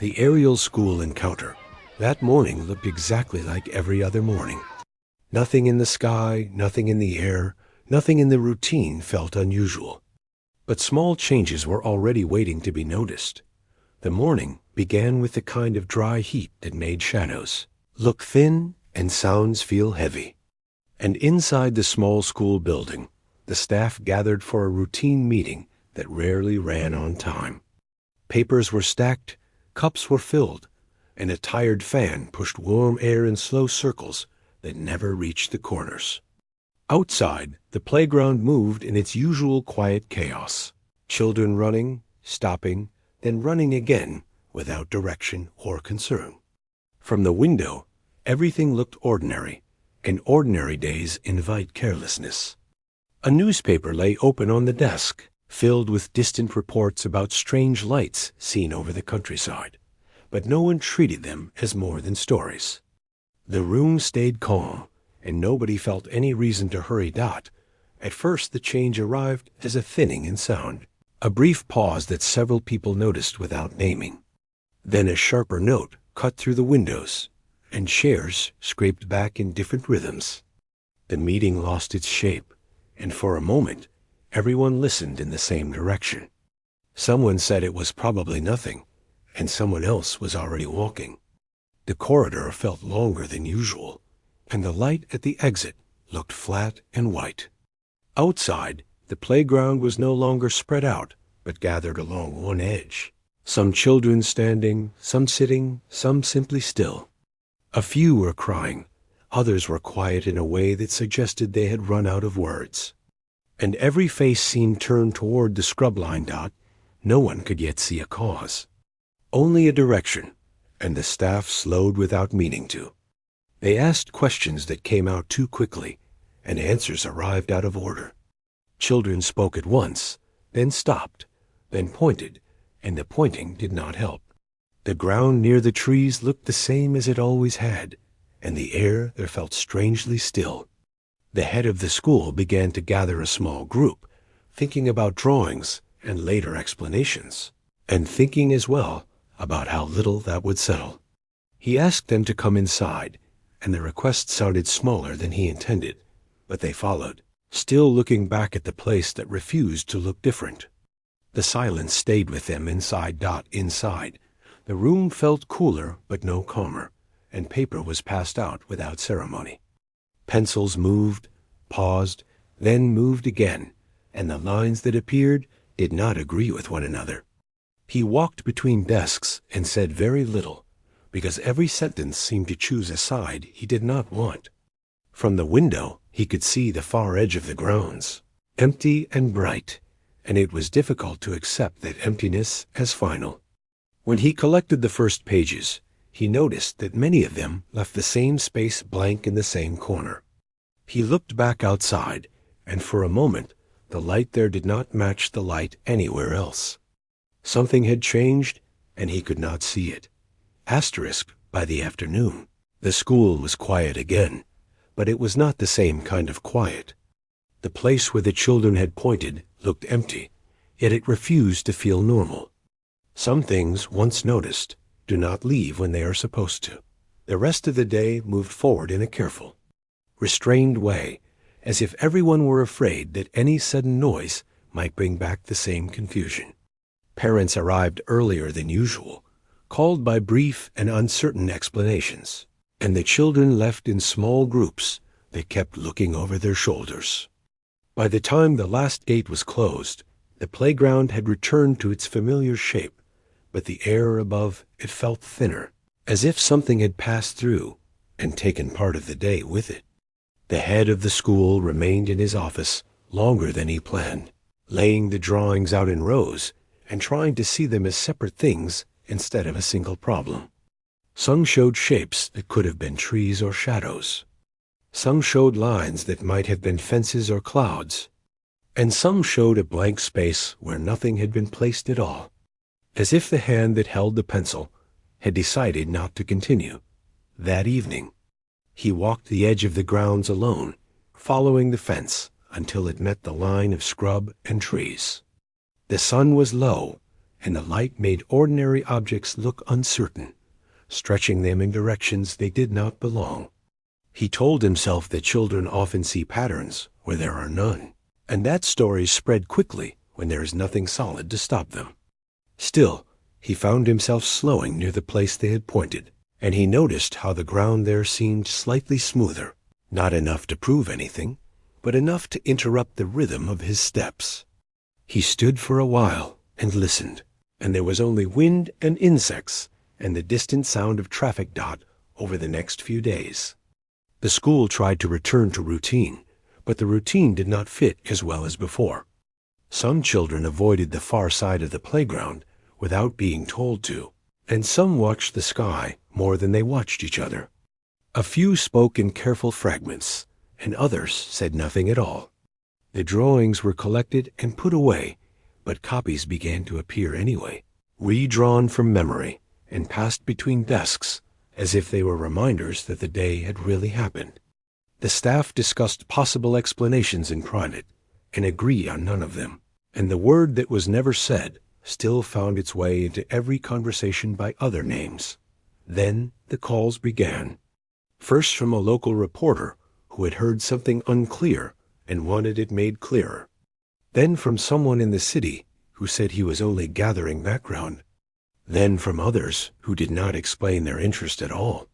The aerial school encounter. That morning looked exactly like every other morning. Nothing in the sky, nothing in the air, nothing in the routine felt unusual. But small changes were already waiting to be noticed. The morning began with the kind of dry heat that made shadows look thin and sounds feel heavy. And inside the small school building, the staff gathered for a routine meeting that rarely ran on time. Papers were stacked, cups were filled, and a tired fan pushed warm air in slow circles that never reached the corners. Outside, the playground moved in its usual quiet chaos. Children running, stopping, then running again without direction or concern. From the window, everything looked ordinary, and ordinary days invite carelessness. A newspaper lay open on the desk, filled with distant reports about strange lights seen over the countryside, but no one treated them as more than stories. The room stayed calm, and nobody felt any reason to hurry. At first the change arrived as a thinning in sound, a brief pause that several people noticed without naming. Then a sharper note cut through the windows, and chairs scraped back in different rhythms. The meeting lost its shape, and for a moment, everyone listened in the same direction. Someone said it was probably nothing, and someone else was already walking. The corridor felt longer than usual, and the light at the exit looked flat and white. Outside, the playground was no longer spread out, but gathered along one edge. Some children standing, some sitting, some simply still. A few were crying, others were quiet in a way that suggested they had run out of words. And every face seemed turned toward the scrub line. No one could yet see a cause. Only a direction, and the staff slowed without meaning to. They asked questions that came out too quickly, and answers arrived out of order. Children spoke at once, then stopped, then pointed, and the pointing did not help. The ground near the trees looked the same as it always had, and the air there felt strangely still. The head of the school began to gather a small group, thinking about drawings and later explanations, and thinking as well about how little that would settle. He asked them to come inside, and the request sounded smaller than he intended, but they followed, still looking back at the place that refused to look different. The silence stayed with them inside. Inside, the room felt cooler but no calmer, and paper was passed out without ceremony. Pencils moved, paused, then moved again, and the lines that appeared did not agree with one another. He walked between desks and said very little, because every sentence seemed to choose a side he did not want. From the window, he could see the far edge of the grounds, empty and bright, and it was difficult to accept that emptiness as final. When he collected the first pages, he noticed that many of them left the same space blank in the same corner. He looked back outside, and for a moment, the light there did not match the light anywhere else. Something had changed, and he could not see it. By the afternoon, the school was quiet again, but it was not the same kind of quiet. The place where the children had pointed looked empty, yet it refused to feel normal. Some things, once noticed, do not leave when they are supposed to. The rest of the day moved forward in a careful, restrained way, as if everyone were afraid that any sudden noise might bring back the same confusion. Parents arrived earlier than usual, called by brief and uncertain explanations, and the children left in small groups that kept looking over their shoulders. By the time the last gate was closed, the playground had returned to its familiar shape, but the air above it felt thinner, as if something had passed through and taken part of the day with it. The head of the school remained in his office longer than he planned, laying the drawings out in rows and trying to see them as separate things instead of a single problem. Some showed shapes that could have been trees or shadows. Some showed lines that might have been fences or clouds. And some showed a blank space where nothing had been placed at all, as if the hand that held the pencil had decided not to continue. That evening, he walked the edge of the grounds alone, following the fence until it met the line of scrub and trees. The sun was low, and the light made ordinary objects look uncertain, stretching them in directions they did not belong. He told himself that children often see patterns where there are none, and that stories spread quickly when there is nothing solid to stop them. Still, he found himself slowing near the place they had pointed, and he noticed how the ground there seemed slightly smoother, not enough to prove anything, but enough to interrupt the rhythm of his steps. He stood for a while and listened, and there was only wind and insects and the distant sound of traffic dot over the next few days. The school tried to return to routine, but the routine did not fit as well as before. Some children avoided the far side of the playground without being told to, and some watched the sky more than they watched each other. A few spoke in careful fragments, and others said nothing at all. The drawings were collected and put away, but copies began to appear anyway, redrawn from memory and passed between desks as if they were reminders that the day had really happened. The staff discussed possible explanations in private and agreed on none of them, and the word that was never said still found its way into every conversation by other names. Then the calls began. First from a local reporter who had heard something unclear and wanted it made clearer. Then from someone in the city who said he was only gathering background. Then from others who did not explain their interest at all.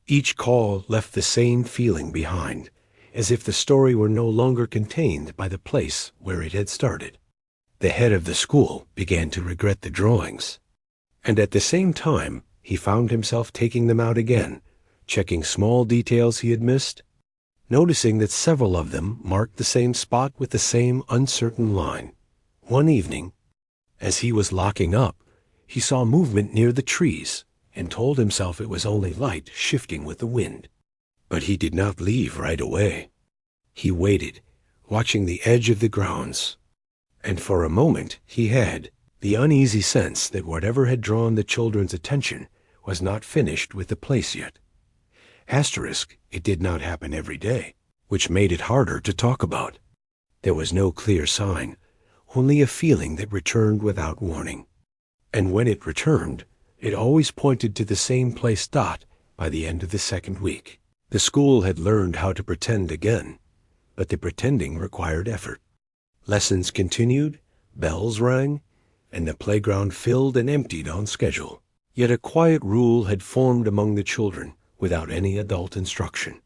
Each call left the same feeling behind, as if the story were no longer contained by the place where it had started. The head of the school began to regret the drawings, and at the same time he found himself taking them out again, checking small details he had missed, noticing that several of them marked the same spot with the same uncertain line. One evening, as he was locking up, he saw movement near the trees and told himself it was only light shifting with the wind. But he did not leave right away. He waited, watching the edge of the grounds, and for a moment he had the uneasy sense that whatever had drawn the children's attention was not finished with the place yet. Asterisk, it did not happen every day, which made it harder to talk about. There was no clear sign, only a feeling that returned without warning. And when it returned, it always pointed to the same place dot by the end of the second week. The school had learned how to pretend again, but the pretending required effort. Lessons continued, bells rang, and the playground filled and emptied on schedule. Yet a quiet rule had formed among the children without any adult instruction.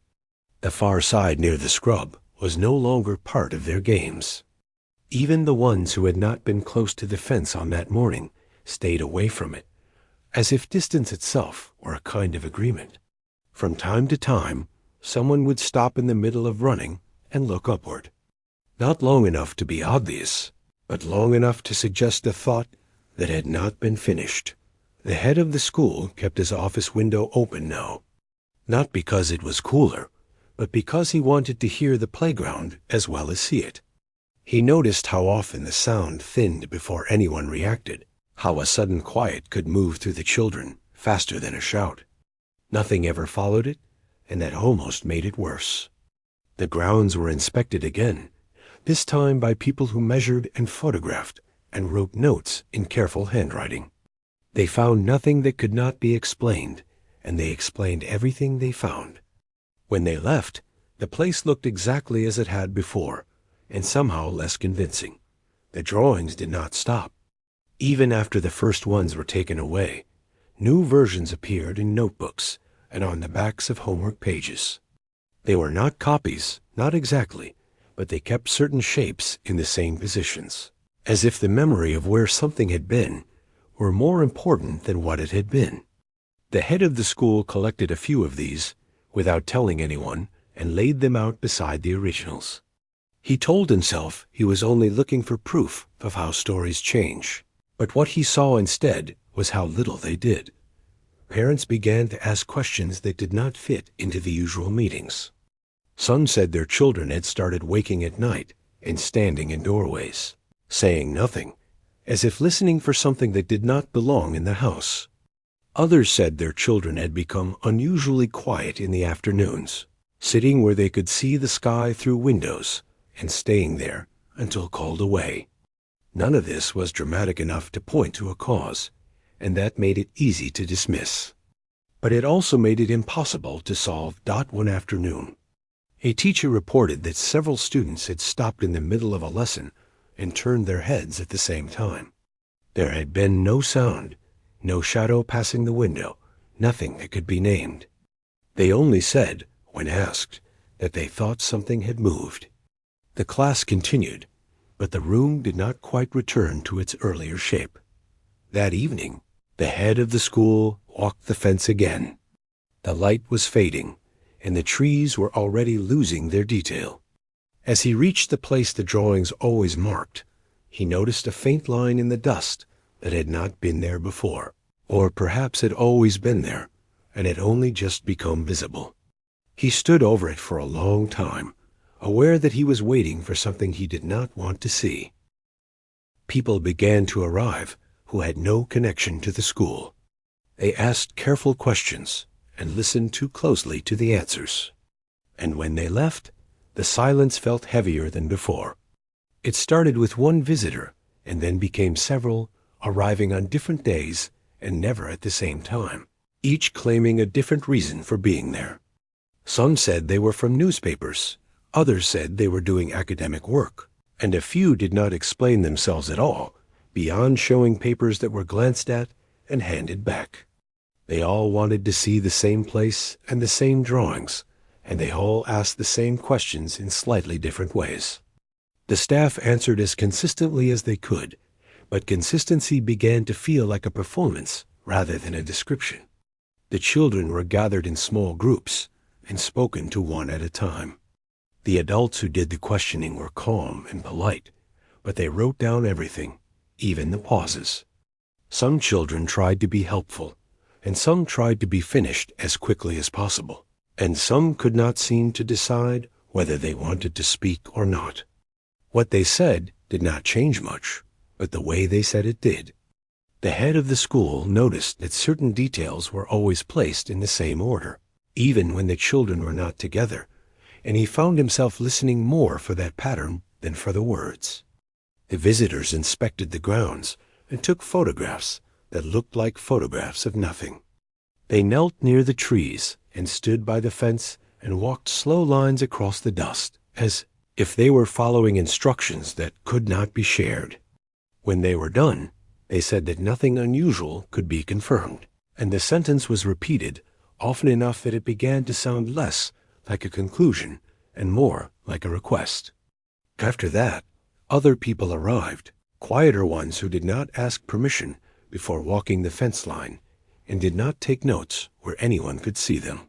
The far side near the scrub was no longer part of their games. Even the ones who had not been close to the fence on that morning stayed away from it, as if distance itself were a kind of agreement. From time to time, someone would stop in the middle of running and look upward. Not long enough to be obvious, but long enough to suggest a thought that had not been finished. The head of the school kept his office window open now, not because it was cooler, but because he wanted to hear the playground as well as see it. He noticed how often the sound thinned before anyone reacted, how a sudden quiet could move through the children faster than a shout. Nothing ever followed it, and that almost made it worse. The grounds were inspected again, this time by people who measured and photographed and wrote notes in careful handwriting. They found nothing that could not be explained, and they explained everything they found. When they left, the place looked exactly as it had before, and somehow less convincing. The drawings did not stop. Even after the first ones were taken away, new versions appeared in notebooks and on the backs of homework pages. They were not copies, not exactly, but they kept certain shapes in the same positions, as if the memory of where something had been were more important than what it had been. The head of the school collected a few of these, without telling anyone, and laid them out beside the originals. He told himself he was only looking for proof of how stories change, but what he saw instead was how little they did. Parents began to ask questions that did not fit into the usual meetings. Some said their children had started waking at night and standing in doorways, saying nothing, as if listening for something that did not belong in the house. Others said their children had become unusually quiet in the afternoons, sitting where they could see the sky through windows and staying there until called away. None of this was dramatic enough to point to a cause, and that made it easy to dismiss. But it also made it impossible to solve. One afternoon, a teacher reported that several students had stopped in the middle of a lesson and turned their heads at the same time. There had been no sound, no shadow passing the window, nothing that could be named. They only said, when asked, that they thought something had moved. The class continued, but the room did not quite return to its earlier shape. That evening, the head of the school walked the fence again. The light was fading, and the trees were already losing their detail. As he reached the place the drawings always marked, he noticed a faint line in the dust that had not been there before, or perhaps had always been there, and had only just become visible. He stood over it for a long time, aware that he was waiting for something he did not want to see. People began to arrive who had no connection to the school. They asked careful questions and listened too closely to the answers. And when they left, the silence felt heavier than before. It started with one visitor and then became several, arriving on different days and never at the same time, each claiming a different reason for being there. Some said they were from newspapers, others said they were doing academic work, and a few did not explain themselves at all, beyond showing papers that were glanced at and handed back. They all wanted to see the same place and the same drawings, and they all asked the same questions in slightly different ways. The staff answered as consistently as they could, but consistency began to feel like a performance rather than a description. The children were gathered in small groups and spoken to one at a time. The adults who did the questioning were calm and polite, but they wrote down everything, even the pauses. Some children tried to be helpful, and some tried to be finished as quickly as possible, and some could not seem to decide whether they wanted to speak or not. What they said did not change much, but the way they said it did. The head of the school noticed that certain details were always placed in the same order, even when the children were not together, and he found himself listening more for that pattern than for the words. The visitors inspected the grounds and took photographs that looked like photographs of nothing. They knelt near the trees and stood by the fence and walked slow lines across the dust, as if they were following instructions that could not be shared. When they were done, they said that nothing unusual could be confirmed, and the sentence was repeated often enough that it began to sound less like a conclusion and more like a request. After that, other people arrived, quieter ones who did not ask permission before walking the fence line and did not take notes where anyone could see them.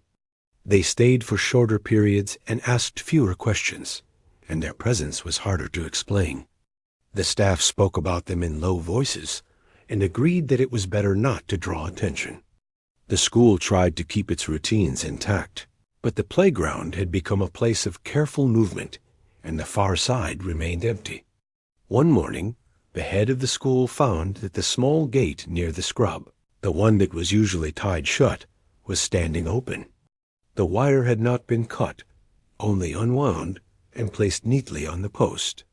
They stayed for shorter periods and asked fewer questions, and their presence was harder to explain. The staff spoke about them in low voices and agreed that it was better not to draw attention. The school tried to keep its routines intact, but the playground had become a place of careful movement, and the far side remained empty. One morning, the head of the school found that the small gate near the scrub, the one that was usually tied shut, was standing open. The wire had not been cut, only unwound and placed neatly on the post.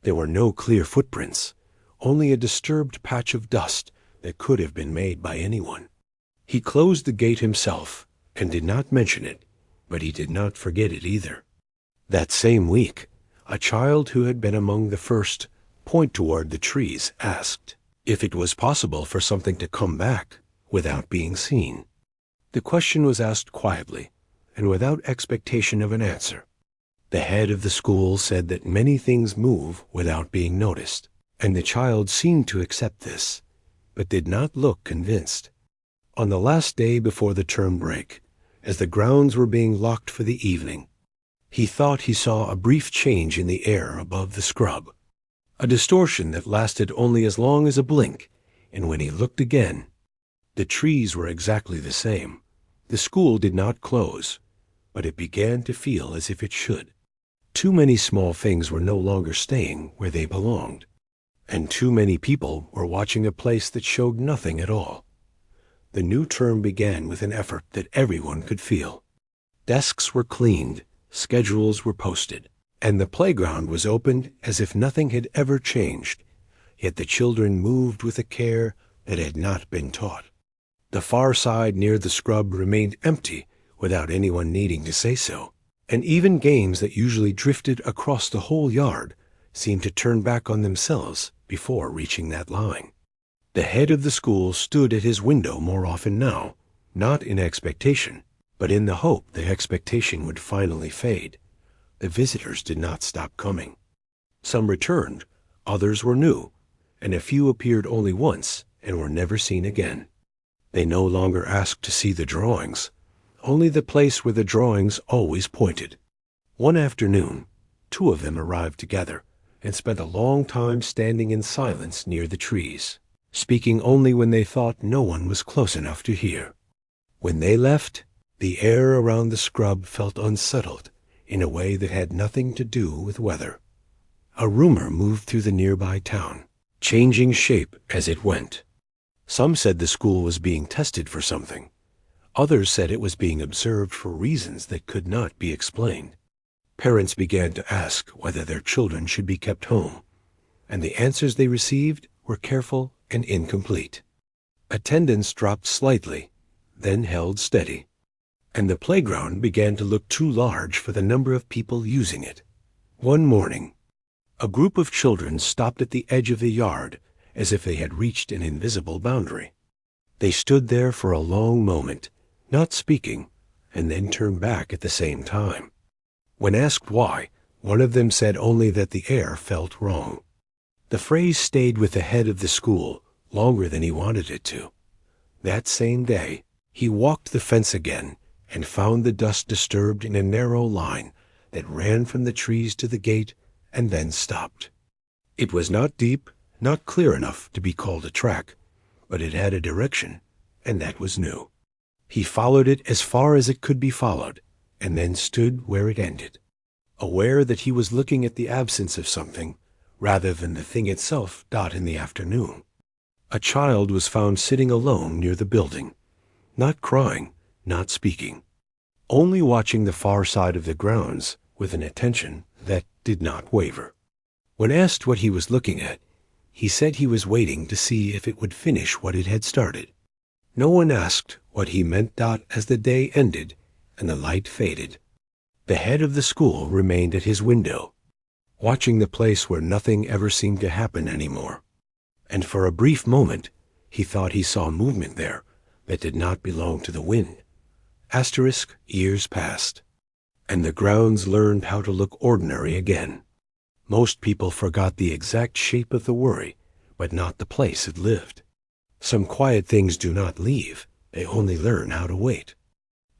There were no clear footprints, only a disturbed patch of dust that could have been made by anyone. He closed the gate himself and did not mention it, but he did not forget it either. That same week, a child who had been among the first point toward the trees asked if it was possible for something to come back without being seen. The question was asked quietly and without expectation of an answer. The head of the school said that many things move without being noticed, and the child seemed to accept this, but did not look convinced. On the last day before the term break, as the grounds were being locked for the evening, he thought he saw a brief change in the air above the scrub, a distortion that lasted only as long as a blink, and when he looked again, the trees were exactly the same. The school did not close, but it began to feel as if it should. Too many small things were no longer staying where they belonged, and too many people were watching a place that showed nothing at all. The new term began with an effort that everyone could feel. Desks were cleaned, schedules were posted, and the playground was opened as if nothing had ever changed, yet the children moved with a care that had not been taught. The far side near the scrub remained empty without anyone needing to say so, and even games that usually drifted across the whole yard seemed to turn back on themselves before reaching that line. The head of the school stood at his window more often now, not in expectation, but in the hope the expectation would finally fade. The visitors did not stop coming. Some returned, others were new, and a few appeared only once and were never seen again. They no longer asked to see the drawings, only the place where the drawings always pointed. One afternoon, 2 of them arrived together and spent a long time standing in silence near the trees, speaking only when they thought no one was close enough to hear. When they left, the air around the scrub felt unsettled in a way that had nothing to do with weather. A rumor moved through the nearby town, changing shape as it went. Some said the school was being tested for something. Others said it was being observed for reasons that could not be explained. Parents began to ask whether their children should be kept home, and the answers they received were careful and incomplete. Attendance dropped slightly, then held steady, and the playground began to look too large for the number of people using it. One morning, a group of children stopped at the edge of the yard as if they had reached an invisible boundary. They stood there for a long moment, not speaking, and then turned back at the same time. When asked why, one of them said only that the air felt wrong. The phrase stayed with the head of the school longer than he wanted it to. That same day, he walked the fence again and found the dust disturbed in a narrow line that ran from the trees to the gate and then stopped. It was not deep, not clear enough to be called a track, but it had a direction, and that was new. He followed it as far as it could be followed, and then stood where it ended, aware that he was looking at the absence of something rather than the thing itself in the afternoon. A child was found sitting alone near the building, not crying, not speaking, only watching the far side of the grounds with an attention that did not waver. When asked what he was looking at, he said he was waiting to see if it would finish what it had started. No one asked what he meant as the day ended and the light faded. The head of the school remained at his window, watching the place where nothing ever seemed to happen anymore. And for a brief moment, he thought he saw movement there that did not belong to the wind. Years passed, and the grounds learned how to look ordinary again. Most people forgot the exact shape of the worry, but not the place it lived. Some quiet things do not leave, they only learn how to wait.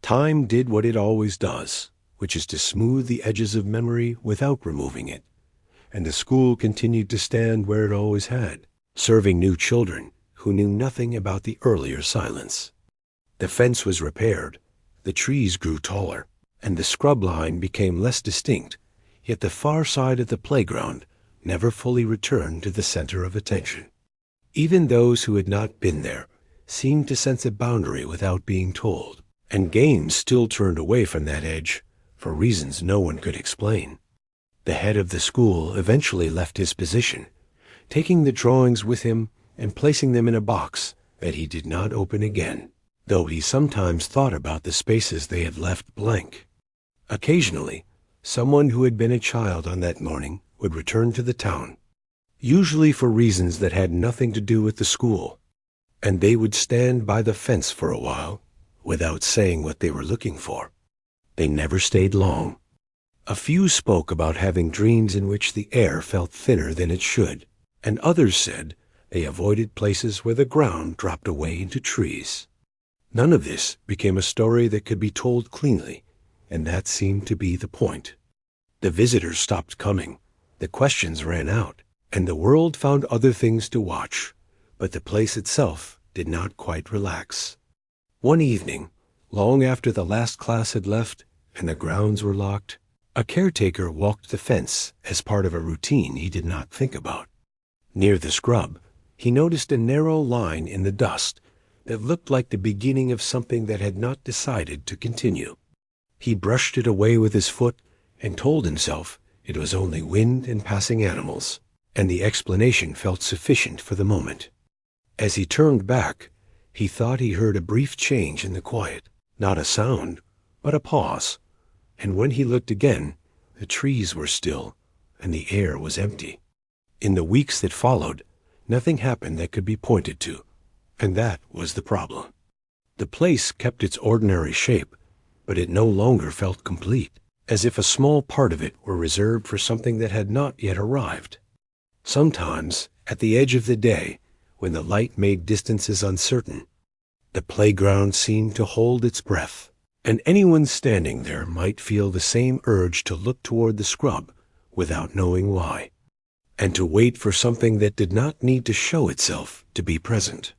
Time did what it always does, which is to smooth the edges of memory without removing it, and the school continued to stand where it always had, serving new children who knew nothing about the earlier silence. The fence was repaired, the trees grew taller, and the scrub line became less distinct, yet the far side of the playground never fully returned to the center of attention. Even those who had not been there seemed to sense a boundary without being told, and games still turned away from that edge for reasons no one could explain. The head of the school eventually left his position, taking the drawings with him and placing them in a box that he did not open again, though he sometimes thought about the spaces they had left blank. Occasionally, someone who had been a child on that morning would return to the town, usually for reasons that had nothing to do with the school, and they would stand by the fence for a while without saying what they were looking for. They never stayed long. A few spoke about having dreams in which the air felt thinner than it should, and others said they avoided places where the ground dropped away into trees. None of this became a story that could be told cleanly, and that seemed to be the point. The visitors stopped coming, the questions ran out, and the world found other things to watch, but the place itself did not quite relax. One evening, long after the last class had left and the grounds were locked, a caretaker walked the fence as part of a routine he did not think about. Near the scrub, he noticed a narrow line in the dust that looked like the beginning of something that had not decided to continue. He brushed it away with his foot and told himself it was only wind and passing animals. and the explanation felt sufficient for the moment. As he turned back, he thought he heard a brief change in the quiet, not a sound, but a pause, and when he looked again, the trees were still, and the air was empty. In the weeks that followed, nothing happened that could be pointed to, and that was the problem. The place kept its ordinary shape, but it no longer felt complete, as if a small part of it were reserved for something that had not yet arrived. Sometimes, at the edge of the day, when the light made distances uncertain, the playground seemed to hold its breath, and anyone standing there might feel the same urge to look toward the scrub without knowing why, and to wait for something that did not need to show itself to be present.